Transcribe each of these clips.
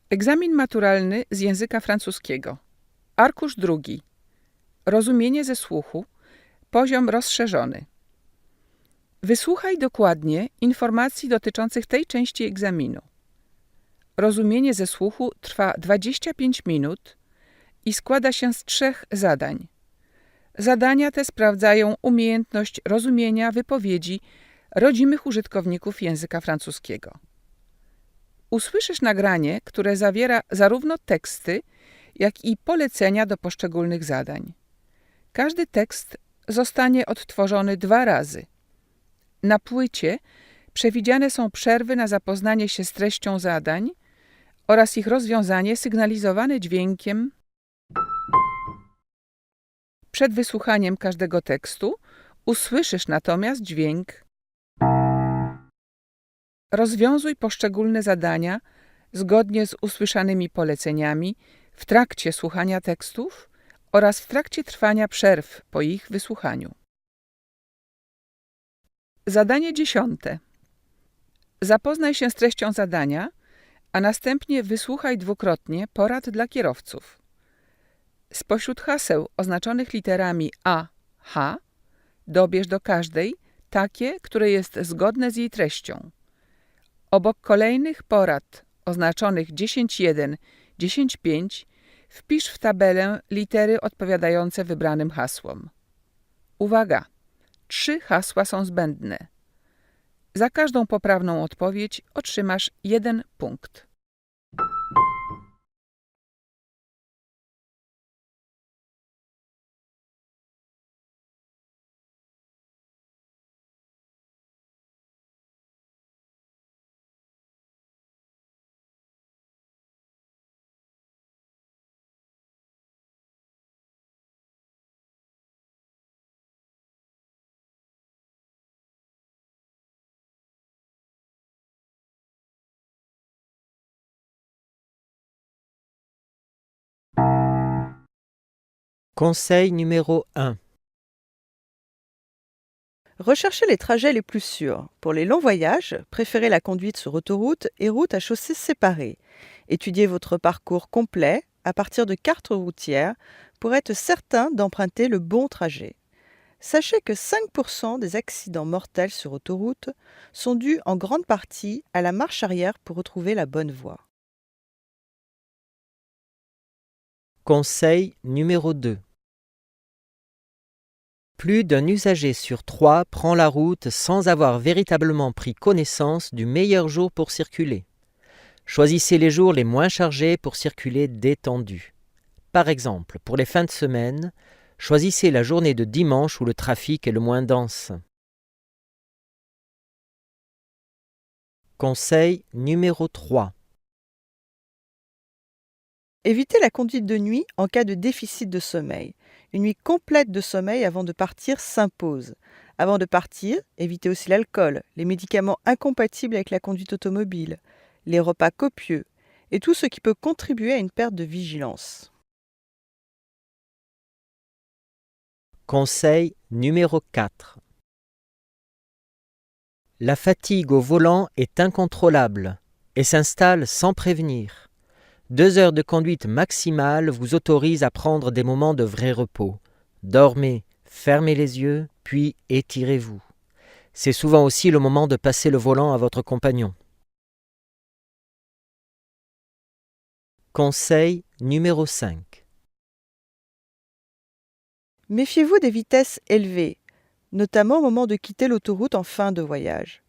Egzamin maturalny z języka francuskiego. Arkusz 2. Rozumienie ze słuchu. Poziom rozszerzony. Wysłuchaj dokładnie informacji dotyczących tej części egzaminu. Rozumienie ze słuchu trwa 25 minut i składa się z 3 zadań. Zadania te sprawdzają umiejętność rozumienia wypowiedzi rodzimych użytkowników języka francuskiego. Usłyszysz nagranie, które zawiera zarówno teksty, jak i polecenia do poszczególnych zadań. Każdy tekst zostanie odtworzony 2 razy. Na płycie przewidziane są przerwy na zapoznanie się z treścią zadań oraz ich rozwiązanie sygnalizowane dźwiękiem. Przed wysłuchaniem każdego tekstu usłyszysz natomiast dźwięk. Rozwiązuj poszczególne zadania zgodnie z usłyszanymi poleceniami w trakcie słuchania tekstów oraz w trakcie trwania przerw po ich wysłuchaniu. Zadanie 10. Zapoznaj się z treścią zadania, a następnie wysłuchaj dwukrotnie porad dla kierowców. Spośród haseł oznaczonych literami A, H dobierz do każdej takie, które jest zgodne z jej treścią. Obok kolejnych porad oznaczonych 10.1, 10.5 wpisz w tabelę litery odpowiadające wybranym hasłom. Uwaga! 3 hasła są zbędne. Za każdą poprawną odpowiedź otrzymasz 1 punkt. Conseil numéro 1. Recherchez les trajets les plus sûrs. Pour les longs voyages, préférez la conduite sur autoroute et route à chaussées séparées. Étudiez votre parcours complet à partir de cartes routières pour être certain d'emprunter le bon trajet. Sachez que 5% des accidents mortels sur autoroute sont dus en grande partie à la marche arrière pour retrouver la bonne voie. Conseil numéro 2. Plus d'un usager sur 3 prend la route sans avoir véritablement pris connaissance du meilleur jour pour circuler. Choisissez les jours les moins chargés pour circuler détendu. Par exemple, pour les fins de semaine, choisissez la journée de dimanche où le trafic est le moins dense. Conseil numéro 3. Évitez la conduite de nuit en cas de déficit de sommeil. Une nuit complète de sommeil avant de partir s'impose. Avant de partir, évitez aussi l'alcool, les médicaments incompatibles avec la conduite automobile, les repas copieux et tout ce qui peut contribuer à une perte de vigilance. Conseil numéro 4. La fatigue au volant est incontrôlable et s'installe sans prévenir. 2 heures de conduite maximale vous autorisent à prendre des moments de vrai repos. Dormez, fermez les yeux, puis étirez-vous. C'est souvent aussi le moment de passer le volant à votre compagnon. Conseil numéro 5. Méfiez-vous des vitesses élevées, notamment au moment de quitter l'autoroute en fin de voyage.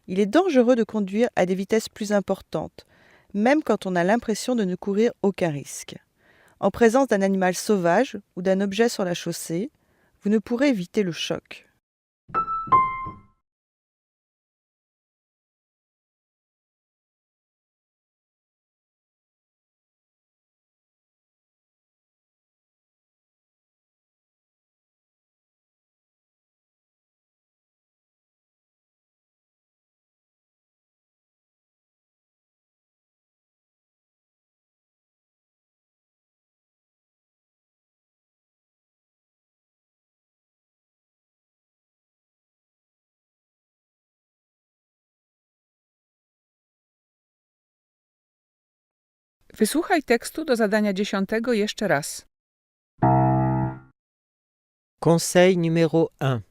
Il est dangereux de conduire à des vitesses plus importantes, même quand on a l'impression de ne courir aucun risque. En présence d'un animal sauvage ou d'un objet sur la chaussée, vous ne pourrez éviter le choc. Wysłuchaj tekstu do zadania 10 jeszcze raz. Conseil numéro 1.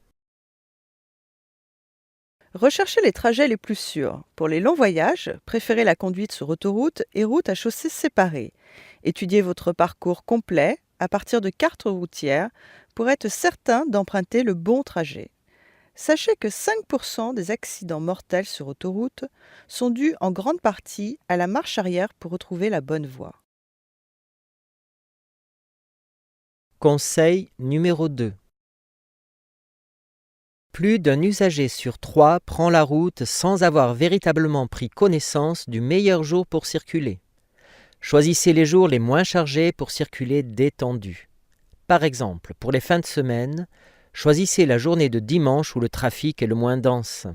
Recherchez les trajets les plus sûrs. Pour les longs voyages, préférez la conduite sur autoroute et route à chaussées séparées. Étudiez votre parcours complet à partir de cartes routières pour être certain d'emprunter le bon trajet. Sachez que 5% des accidents mortels sur autoroute sont dus en grande partie à la marche arrière pour retrouver la bonne voie. Conseil numéro 2. Plus d'un usager sur 3 prend la route sans avoir véritablement pris connaissance du meilleur jour pour circuler. Choisissez les jours les moins chargés pour circuler détendu. Par exemple, pour les fins de semaine, choisissez la journée de dimanche où le trafic est le moins dense.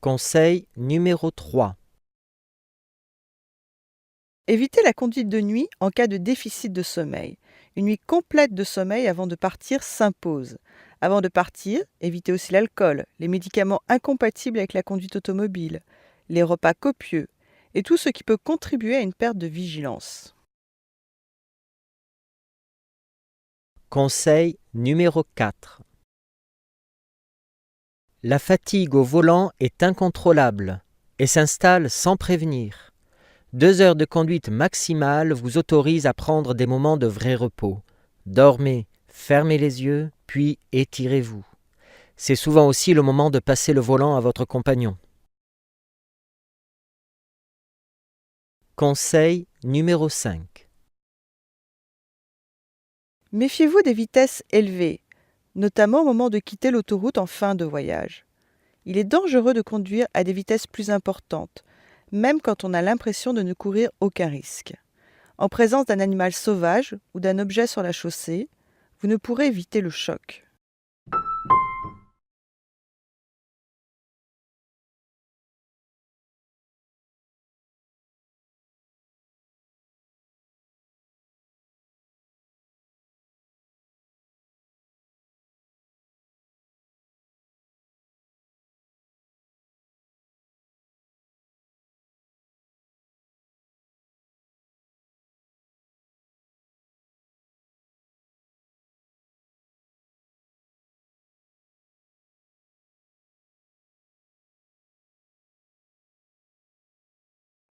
Conseil numéro 3. Évitez la conduite de nuit en cas de déficit de sommeil. Une nuit complète de sommeil avant de partir s'impose. Avant de partir, évitez aussi l'alcool, les médicaments incompatibles avec la conduite automobile, les repas copieux et tout ce qui peut contribuer à une perte de vigilance. Conseil numéro 4. La fatigue au volant est incontrôlable et s'installe sans prévenir. 2 heures de conduite maximale vous autorisent à prendre des moments de vrai repos. Dormez, fermez les yeux, puis étirez-vous. C'est souvent aussi le moment de passer le volant à votre compagnon. Conseil numéro 5. Méfiez-vous des vitesses élevées, notamment au moment de quitter l'autoroute en fin de voyage. Il est dangereux de conduire à des vitesses plus importantes, même quand on a l'impression de ne courir aucun risque. En présence d'un animal sauvage ou d'un objet sur la chaussée, vous ne pourrez éviter le choc.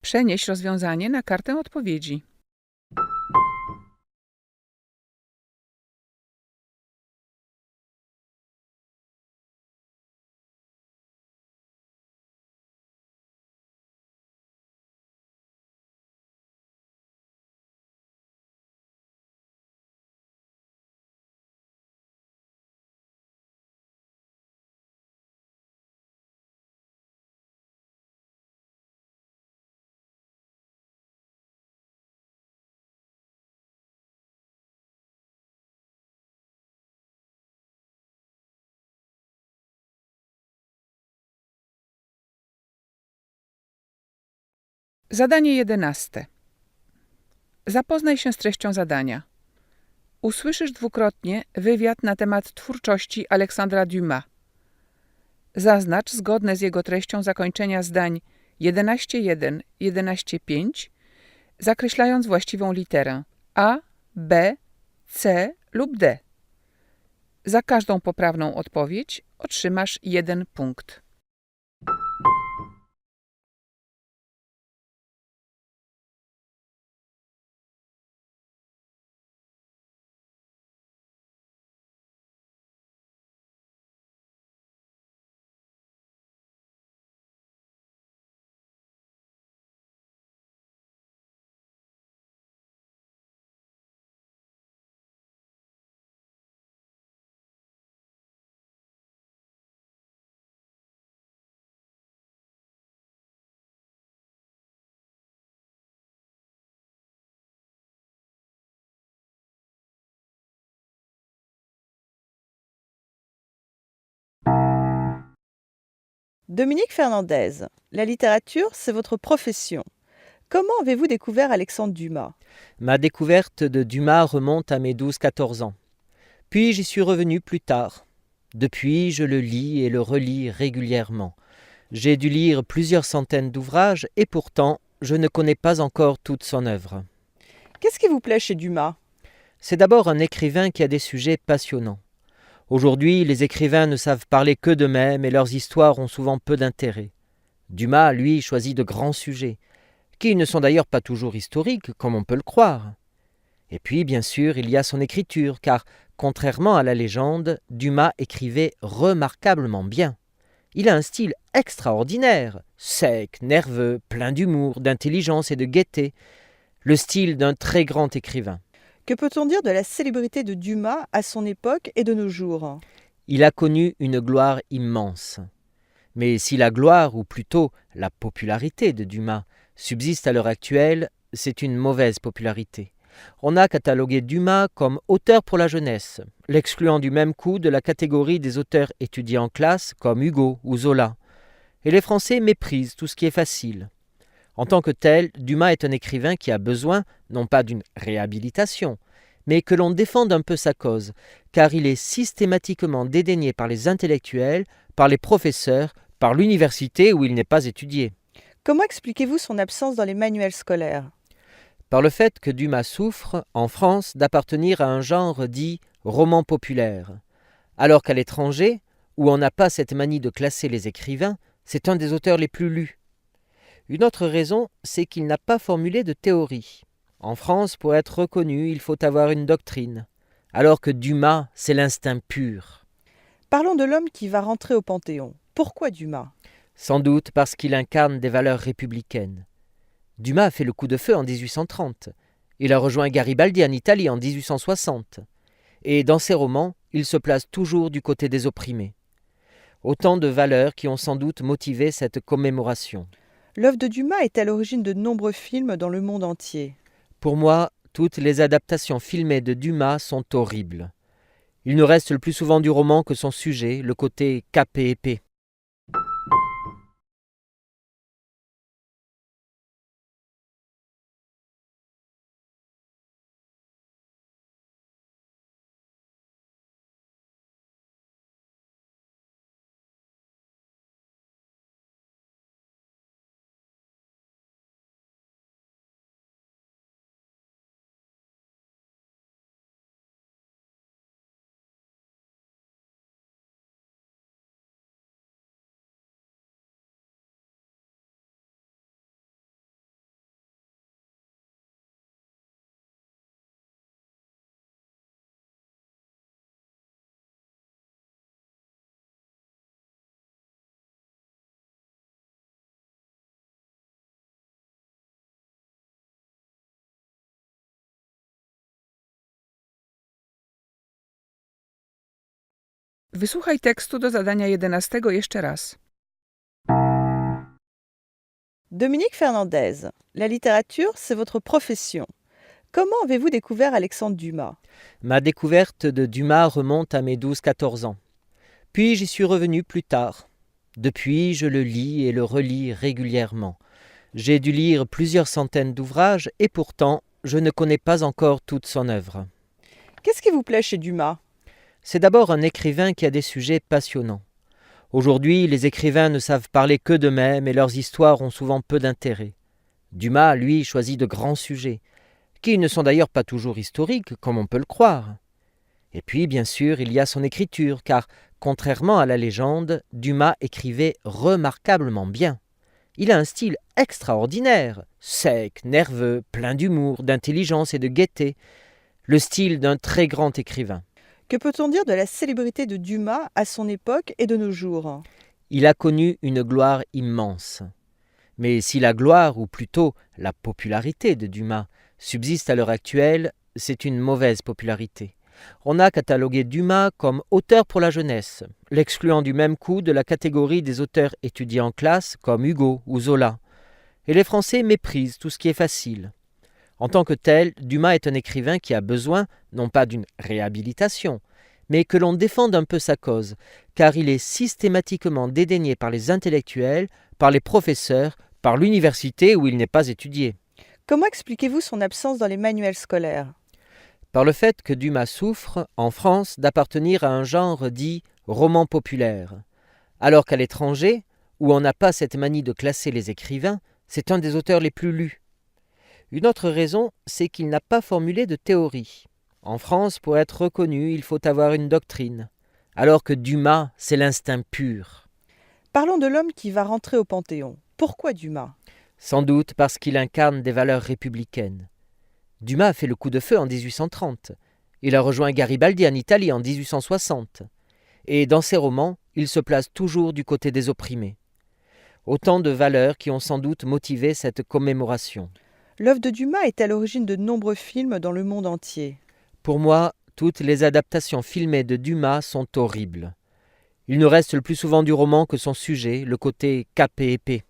Przenieś rozwiązanie na kartę odpowiedzi. Zadanie 11. Zapoznaj się z treścią zadania. Usłyszysz dwukrotnie wywiad na temat twórczości Aleksandra Dumas. Zaznacz zgodne z jego treścią zakończenia zdań 11.1, 11.5, zakreślając właściwą literę A, B, C lub D. Za każdą poprawną odpowiedź otrzymasz 1 punkt. Dominique Fernandez, la littérature, c'est votre profession. Comment avez-vous découvert Alexandre Dumas? Ma découverte de Dumas remonte à mes 12-14 ans. Puis j'y suis revenu plus tard. Depuis, je le lis et le relis régulièrement. J'ai dû lire plusieurs centaines d'ouvrages et pourtant, je ne connais pas encore toute son œuvre. Qu'est-ce qui vous plaît chez Dumas? C'est d'abord un écrivain qui a des sujets passionnants. Aujourd'hui, les écrivains ne savent parler que d'eux-mêmes et leurs histoires ont souvent peu d'intérêt. Dumas, lui, choisit de grands sujets, qui ne sont d'ailleurs pas toujours historiques, comme on peut le croire. Et puis, bien sûr, il y a son écriture, car, contrairement à la légende, Dumas écrivait remarquablement bien. Il a un style extraordinaire, sec, nerveux, plein d'humour, d'intelligence et de gaieté, le style d'un très grand écrivain. Que peut-on dire de la célébrité de Dumas à son époque et de nos jours? Il a connu une gloire immense. Mais si la gloire, ou plutôt la popularité de Dumas, subsiste à l'heure actuelle, c'est une mauvaise popularité. On a catalogué Dumas comme auteur pour la jeunesse, l'excluant du même coup de la catégorie des auteurs étudiés en classe comme Hugo ou Zola. Et les Français méprisent tout ce qui est facile. En tant que tel, Dumas est un écrivain qui a besoin, non pas d'une réhabilitation, mais que l'on défende un peu sa cause, car il est systématiquement dédaigné par les intellectuels, par les professeurs, par l'université où il n'est pas étudié. Comment expliquez-vous son absence dans les manuels scolaires? Par le fait que Dumas souffre, en France, d'appartenir à un genre dit roman populaire, alors qu'à l'étranger, où on n'a pas cette manie de classer les écrivains, c'est un des auteurs les plus lus. Une autre raison, c'est qu'il n'a pas formulé de théorie. En France, pour être reconnu, il faut avoir une doctrine, alors que Dumas, c'est l'instinct pur. Parlons de l'homme qui va rentrer au Panthéon. Pourquoi Dumas? Sans doute parce qu'il incarne des valeurs républicaines. Dumas a fait le coup de feu en 1830. Il a rejoint Garibaldi en Italie en 1860. Et dans ses romans, il se place toujours du côté des opprimés. Autant de valeurs qui ont sans doute motivé cette commémoration. L'œuvre de Dumas est à l'origine de nombreux films dans le monde entier. Pour moi, toutes les adaptations filmées de Dumas sont horribles. Il ne reste le plus souvent du roman que son sujet, le côté cap et épée. Wysłuchaj tekstu do zadania 11 jeszcze raz. Dominique Fernandez, la littérature, c'est votre profession. Comment avez-vous découvert Alexandre Dumas? Ma découverte de Dumas remonte à mes 12-14 ans. Puis j'y suis revenu plus tard. Depuis, je le lis et le relis régulièrement. J'ai dû lire plusieurs centaines d'ouvrages et pourtant, je ne connais pas encore toute son œuvre. Qu'est-ce qui vous plaît chez Dumas? C'est d'abord un écrivain qui a des sujets passionnants. Aujourd'hui, les écrivains ne savent parler que d'eux-mêmes et leurs histoires ont souvent peu d'intérêt. Dumas, lui, choisit de grands sujets, qui ne sont d'ailleurs pas toujours historiques, comme on peut le croire. Et puis, bien sûr, il y a son écriture, car, contrairement à la légende, Dumas écrivait remarquablement bien. Il a un style extraordinaire, sec, nerveux, plein d'humour, d'intelligence et de gaieté, le style d'un très grand écrivain. Que peut-on dire de la célébrité de Dumas à son époque et de nos jours? Il a connu une gloire immense. Mais si la gloire, ou plutôt la popularité de Dumas, subsiste à l'heure actuelle, c'est une mauvaise popularité. On a catalogué Dumas comme auteur pour la jeunesse, l'excluant du même coup de la catégorie des auteurs étudiés en classe comme Hugo ou Zola. Et les Français méprisent tout ce qui est facile. En tant que tel, Dumas est un écrivain qui a besoin, non pas d'une réhabilitation, mais que l'on défende un peu sa cause, car il est systématiquement dédaigné par les intellectuels, par les professeurs, par l'université où il n'est pas étudié. Comment expliquez-vous son absence dans les manuels scolaires? Par le fait que Dumas souffre, en France, d'appartenir à un genre dit roman populaire, alors qu'à l'étranger, où on n'a pas cette manie de classer les écrivains, c'est un des auteurs les plus lus. Une autre raison, c'est qu'il n'a pas formulé de théorie. En France, pour être reconnu, il faut avoir une doctrine, alors que Dumas, c'est l'instinct pur. Parlons de l'homme qui va rentrer au Panthéon. Pourquoi Dumas? Sans doute parce qu'il incarne des valeurs républicaines. Dumas a fait le coup de feu en 1830. Il a rejoint Garibaldi en Italie en 1860. Et dans ses romans, il se place toujours du côté des opprimés. Autant de valeurs qui ont sans doute motivé cette commémoration. L'œuvre de Dumas est à l'origine de nombreux films dans le monde entier. Pour moi, toutes les adaptations filmées de Dumas sont horribles. Il ne reste le plus souvent du roman que son sujet, le côté cap et épée.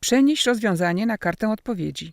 Przenieś rozwiązanie na kartę odpowiedzi.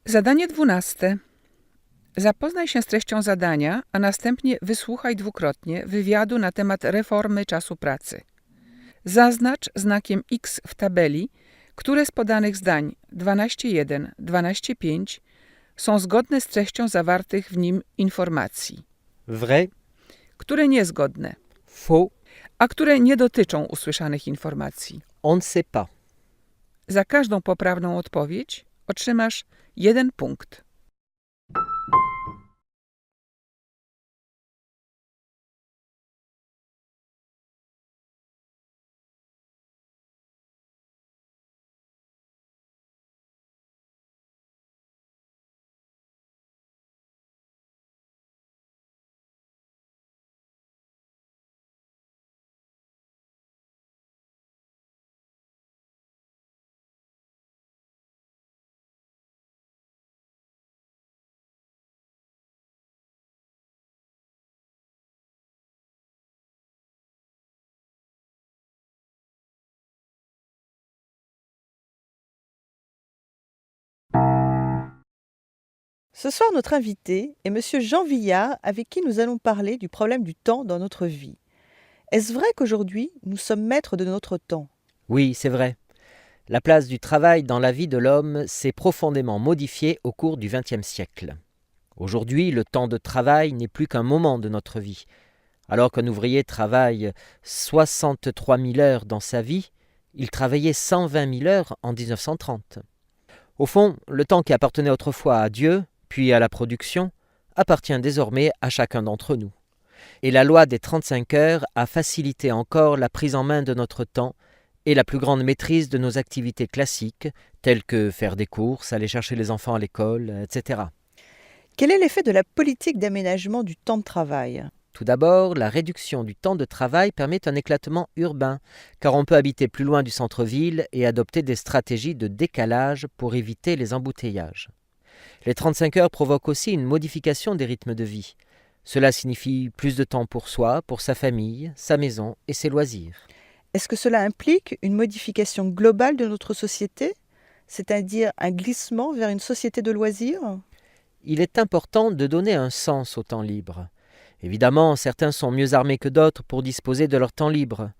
Zadanie 12. Zapoznaj się z treścią zadania, a następnie wysłuchaj dwukrotnie wywiadu na temat reformy czasu pracy. Zaznacz znakiem X w tabeli, które z podanych zdań 12.1, 12.5 są zgodne z treścią zawartych w nim informacji, Vrai, które niezgodne, faux, a które nie dotyczą usłyszanych informacji. on ne sait pas. Za każdą poprawną odpowiedź otrzymasz 1 punkt. Ce soir, notre invité est Monsieur Jean Villard, avec qui nous allons parler du problème du temps dans notre vie. Est-ce vrai qu'aujourd'hui, nous sommes maîtres de notre temps? Oui, c'est vrai. La place du travail dans la vie de l'homme s'est profondément modifiée au cours du XXe siècle. Aujourd'hui, le temps de travail n'est plus qu'un moment de notre vie. Alors qu'un ouvrier travaille 63 000 heures dans sa vie, il travaillait 120 000 heures en 1930. Au fond, le temps qui appartenait autrefois à Dieu, puis à la production, appartient désormais à chacun d'entre nous. Et la loi des 35 heures a facilité encore la prise en main de notre temps et la plus grande maîtrise de nos activités classiques, telles que faire des courses, aller chercher les enfants à l'école, etc. Quel est l'effet de la politique d'aménagement du temps de travail? Tout d'abord, la réduction du temps de travail permet un éclatement urbain, car on peut habiter plus loin du centre-ville et adopter des stratégies de décalage pour éviter les embouteillages. Les 35 heures provoquent aussi une modification des rythmes de vie. Cela signifie plus de temps pour soi, pour sa famille, sa maison et ses loisirs. Est-ce que cela implique une modification globale de notre société, c'est-à-dire un glissement vers une société de loisirs? Il est important de donner un sens au temps libre. Évidemment, certains sont mieux armés que d'autres pour disposer de leur temps libre.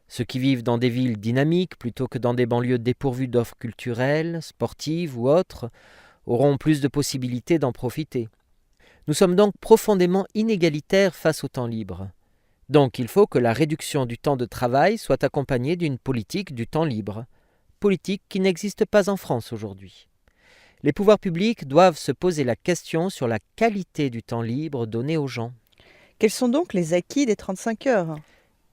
Ceux qui vivent dans des villes dynamiques plutôt que dans des banlieues dépourvues d'offres culturelles, sportives ou autres, auront plus de possibilités d'en profiter. Nous sommes donc profondément inégalitaires face au temps libre. Donc il faut que la réduction du temps de travail soit accompagnée d'une politique du temps libre, politique qui n'existe pas en France aujourd'hui. Les pouvoirs publics doivent se poser la question sur la qualité du temps libre donné aux gens. Quels sont donc les acquis des 35 heures?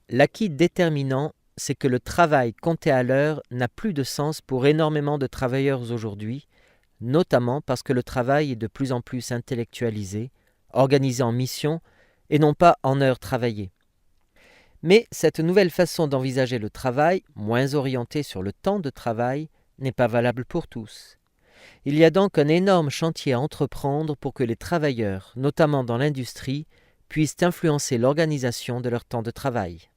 L'acquis déterminant, c'est que le travail compté à l'heure n'a plus de sens pour énormément de travailleurs aujourd'hui, notamment parce que le travail est de plus en plus intellectualisé, organisé en mission et non pas en heures travaillées. Mais cette nouvelle façon d'envisager le travail, moins orientée sur le temps de travail, n'est pas valable pour tous. Il y a donc un énorme chantier à entreprendre pour que les travailleurs, notamment dans l'industrie, puissent influencer l'organisation de leur temps de travail.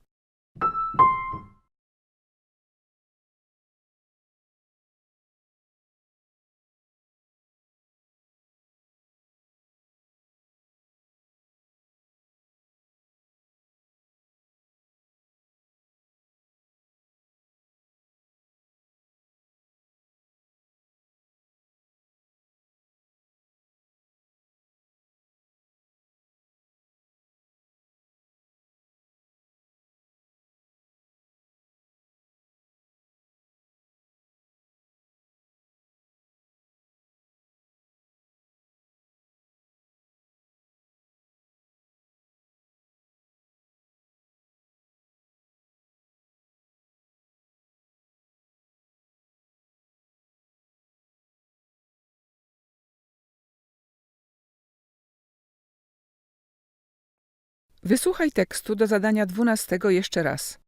Wysłuchaj tekstu do zadania 12 jeszcze raz.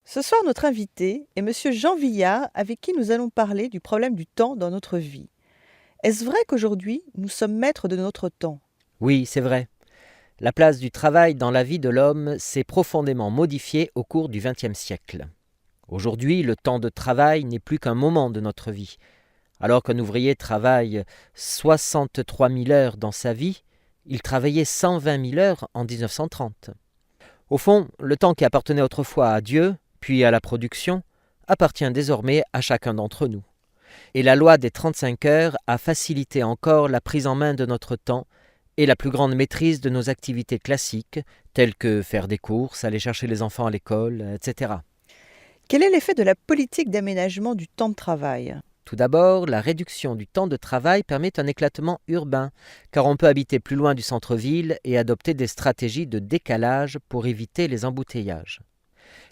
Ce soir, notre invité est Monsieur Jean Villard, avec qui nous allons parler du problème du temps dans notre vie. Est-ce vrai qu'aujourd'hui, nous sommes maîtres de notre temps? Oui, c'est vrai. La place du travail dans la vie de l'homme s'est profondément modifiée au cours du XXe siècle. Aujourd'hui, le temps de travail n'est plus qu'un moment de notre vie. Alors qu'un ouvrier travaille 63 000 heures dans sa vie, il travaillait 120 000 heures en 1930. Au fond, le temps qui appartenait autrefois à Dieu, puis à la production, appartient désormais à chacun d'entre nous. Et la loi des 35 heures a facilité encore la prise en main de notre temps et la plus grande maîtrise de nos activités classiques, telles que faire des courses, aller chercher les enfants à l'école, etc. Quel est l'effet de la politique d'aménagement du temps de travail? Tout d'abord, la réduction du temps de travail permet un éclatement urbain, car on peut habiter plus loin du centre-ville et adopter des stratégies de décalage pour éviter les embouteillages.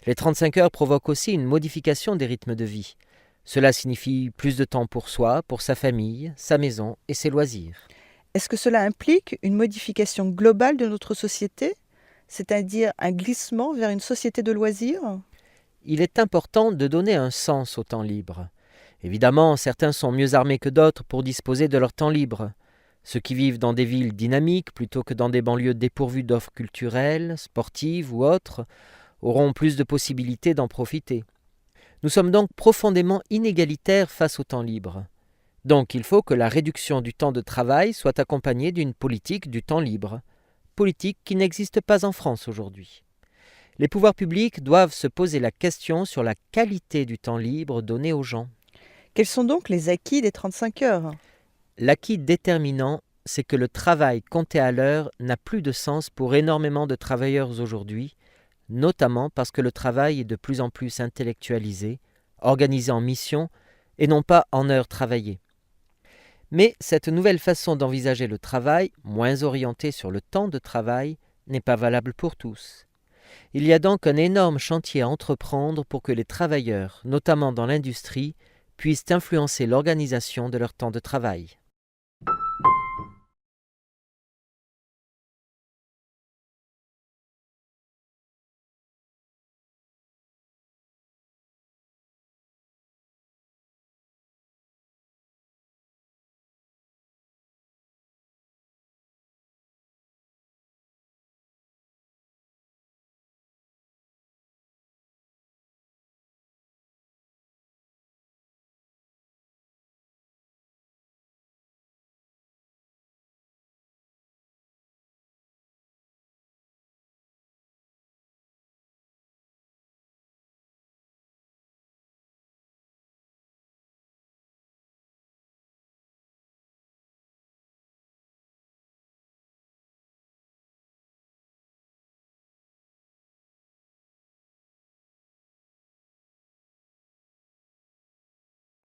Les 35 heures provoquent aussi une modification des rythmes de vie. Cela signifie plus de temps pour soi, pour sa famille, sa maison et ses loisirs. Est-ce que cela implique une modification globale de notre société, c'est-à-dire un glissement vers une société de loisirs? Il est important de donner un sens au temps libre. Évidemment, certains sont mieux armés que d'autres pour disposer de leur temps libre. Ceux qui vivent dans des villes dynamiques plutôt que dans des banlieues dépourvues d'offres culturelles, sportives ou autres, auront plus de possibilités d'en profiter. Nous sommes donc profondément inégalitaires face au temps libre. Donc il faut que la réduction du temps de travail soit accompagnée d'une politique du temps libre, politique qui n'existe pas en France aujourd'hui. Les pouvoirs publics doivent se poser la question sur la qualité du temps libre donné aux gens. Quels sont donc les acquis des 35 heures? L'acquis déterminant, c'est que le travail compté à l'heure n'a plus de sens pour énormément de travailleurs aujourd'hui, notamment parce que le travail est de plus en plus intellectualisé, organisé en mission et non pas en heures travaillées. Mais cette nouvelle façon d'envisager le travail, moins orientée sur le temps de travail, n'est pas valable pour tous. Il y a donc un énorme chantier à entreprendre pour que les travailleurs, notamment dans l'industrie, puissent influencer l'organisation de leur temps de travail.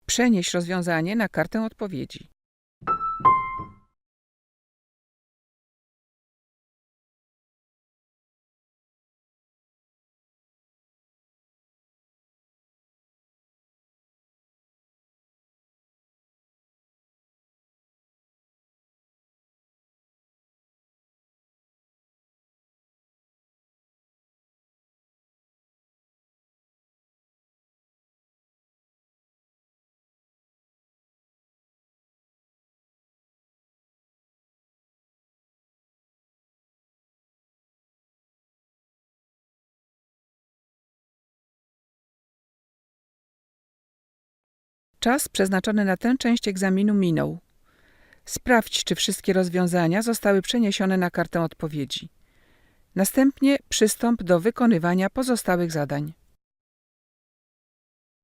Przenieś rozwiązanie na kartę odpowiedzi. Czas przeznaczony na tę część egzaminu minął. Sprawdź, czy wszystkie rozwiązania zostały przeniesione na kartę odpowiedzi. Następnie przystąp do wykonywania pozostałych zadań.